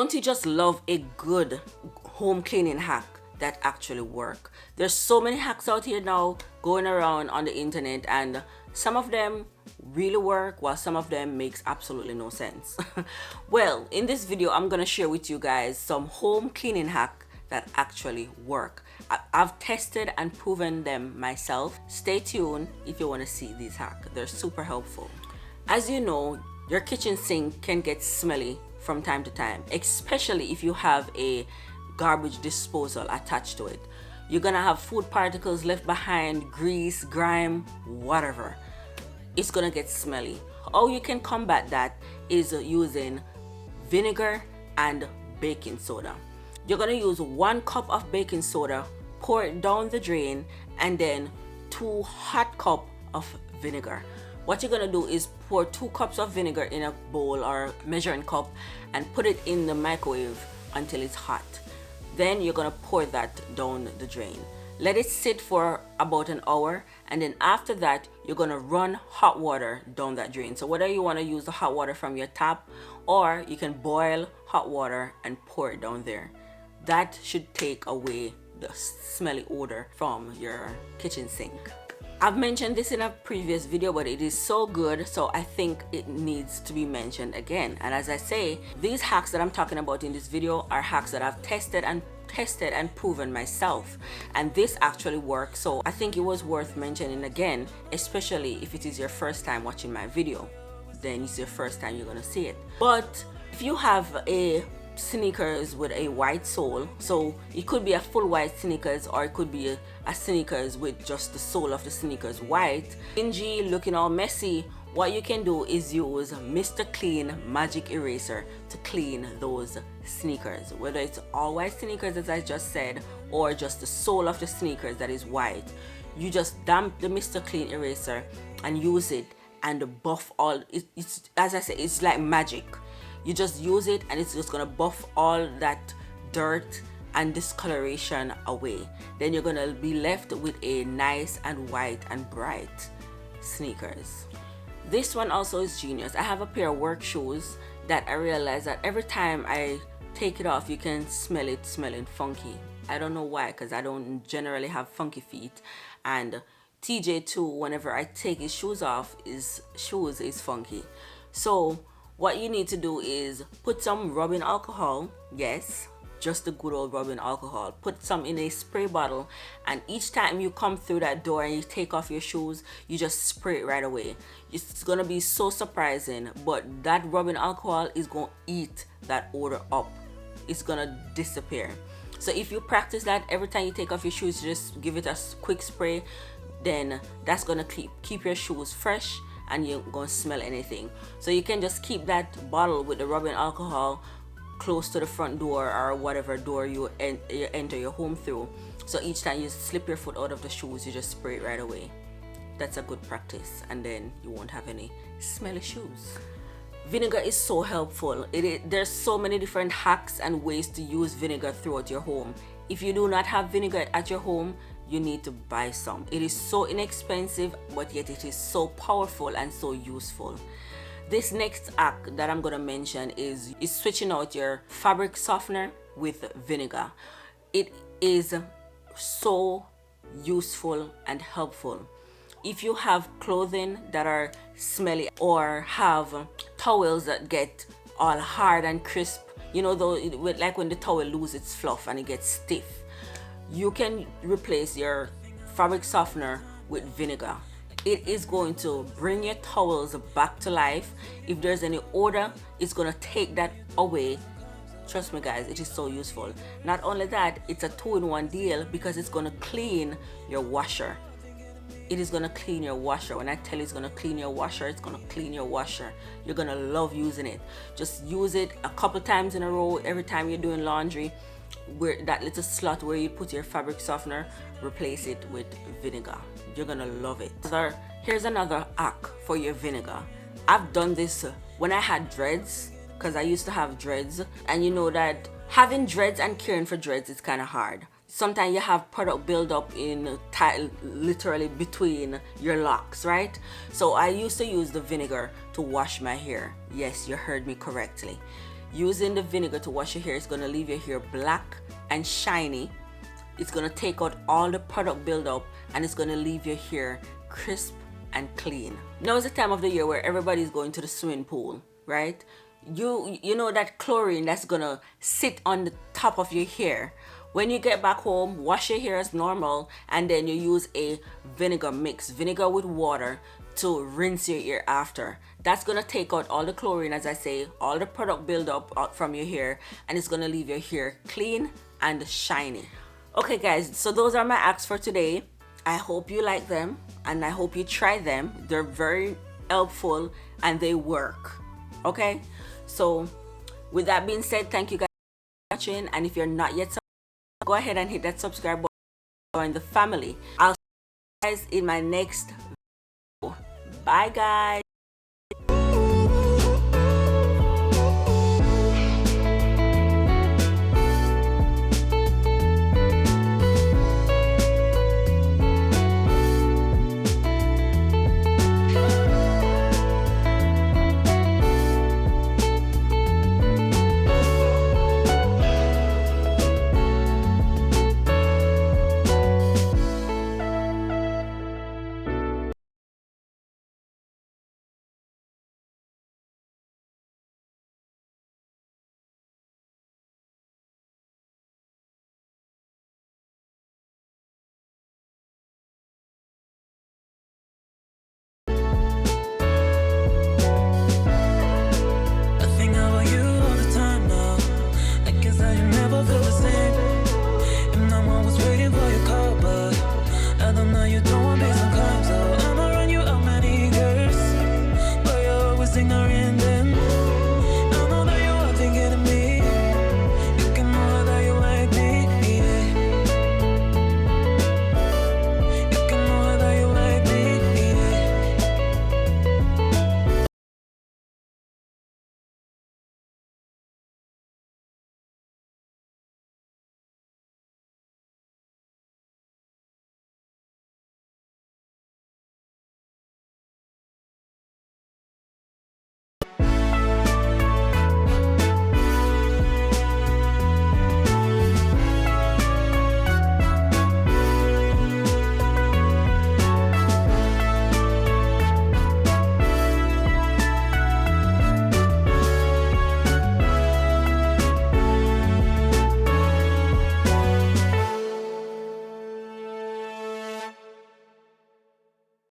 Don't you just love a good home cleaning hack that actually work? There's so many hacks out here now going around on the internet, and some of them really work while some of them makes absolutely no sense. Well, in this video I'm gonna share with you guys some home cleaning hack that actually work. I've tested and proven them myself. Stay tuned if you want to see these hacks. They're super helpful. As you know, your kitchen sink can get smelly from time to time, especially if you have a garbage disposal attached to it. You're gonna have food particles left behind, grease, grime, whatever. It's gonna get smelly. How you can combat that is using vinegar and baking soda. You're gonna use 1 cup of baking soda, pour it down the drain, and then 2 hot cups of vinegar. What you're gonna do is pour 2 cups of vinegar in a bowl or measuring cup and put it in the microwave until it's hot. Then you're gonna pour that down the drain. Let it sit for about an hour, and then after that you're gonna run hot water down that drain. So whether you want to use the hot water from your tap, or you can boil hot water and pour it down there. That should take away the smelly odor from your kitchen sink. I've mentioned this in a previous video, but it is so good, so I think it needs to be mentioned again. And as I say, these hacks that I'm talking about in this video are hacks that I've tested and proven myself, and this actually works. So I think it was worth mentioning again, especially if it is your first time watching my video. Then it's your first time you're gonna see it. But if you have a sneakers with a white sole, so it could be a full white sneakers, or it could be a sneakers with just the sole of the sneakers white, dingy, looking all messy, what you can do is use Mr. Clean Magic Eraser to clean those sneakers. Whether it's all white sneakers as I just said, or just the sole of the sneakers that is white, you just dump the Mr. Clean Eraser and use it and buff all it's as I said, it's like magic. You just use it and it's just gonna buff all that dirt and discoloration away. Then you're gonna be left with a nice and white and bright sneakers. This one also is genius. I have a pair of work shoes that I realized that every time I take it off, you can smell it smelling funky. I don't know why, because I don't generally have funky feet, and TJ too, whenever I take his shoes off, his shoes is funky. So what you need to do is put some rubbing alcohol, yes, just the good old rubbing alcohol. Put some in a spray bottle, and each time you come through that door and you take off your shoes, you just spray it right away. It's gonna be so surprising, but that rubbing alcohol is gonna eat that odor up. It's gonna disappear. So if you practice that every time you take off your shoes, just give it a quick spray, then that's gonna keep your shoes fresh, and you're gonna smell anything. So you can just keep that bottle with the rubbing alcohol close to the front door or whatever door you enter your home through. So each time you slip your foot out of the shoes, you just spray it right away. That's a good practice, and then you won't have any smelly shoes. Vinegar is so helpful. There's so many different hacks and ways to use vinegar throughout your home. If you do not have vinegar at your home, you need to buy some. It is so inexpensive, but yet it is so powerful and so useful. This next hack that I'm gonna mention is switching out your fabric softener with vinegar. It is so useful and helpful. If you have clothing that are smelly, or have towels that get all hard and crisp, you know, though, like when the towel loses its fluff and it gets stiff, you can replace your fabric softener with vinegar. It is going to bring your towels back to life. If there's any odor, it's going to take that away. Trust me guys, it is so useful. Not only that, it's a 2-in-1 deal, because it's going to clean your washer. It is going to clean your washer. When I tell you it's going to clean your washer, it's going to clean your washer. You're going to love using it. Just use it a couple times in a row every time you're doing laundry. Where that little slot where you put your fabric softener, replace it with vinegar. You're gonna love it. So here's another hack for your vinegar. I've done this when I had dreads, because I used to have dreads, and you know that having dreads and caring for dreads is kind of hard. Sometimes you have product buildup in literally between your locks, right? So I used to use the vinegar to wash my hair. Yes, you heard me correctly. using the vinegar to wash your hair is going to leave your hair black and shiny. It's going to take out all the product buildup, and it's going to leave your hair crisp and clean. Now is the time of the year where everybody's going to the swimming pool, right? You know that chlorine that's going to sit on the top of your hair. When you get back home, wash your hair as normal, and then you use a vinegar mix, vinegar with water, to rinse your hair after. That's gonna take out all the chlorine, as I say, all the product buildup out from your hair, and it's gonna leave your hair clean and shiny. Okay guys, so those are my hacks for today. I hope you like them, and I hope you try them. They're very helpful and they work. Okay, so with that being said, thank you guys for watching, and if you're not yet subscribed, go ahead and hit that subscribe button to join the family. I'll see you guys in my next video. Bye guys.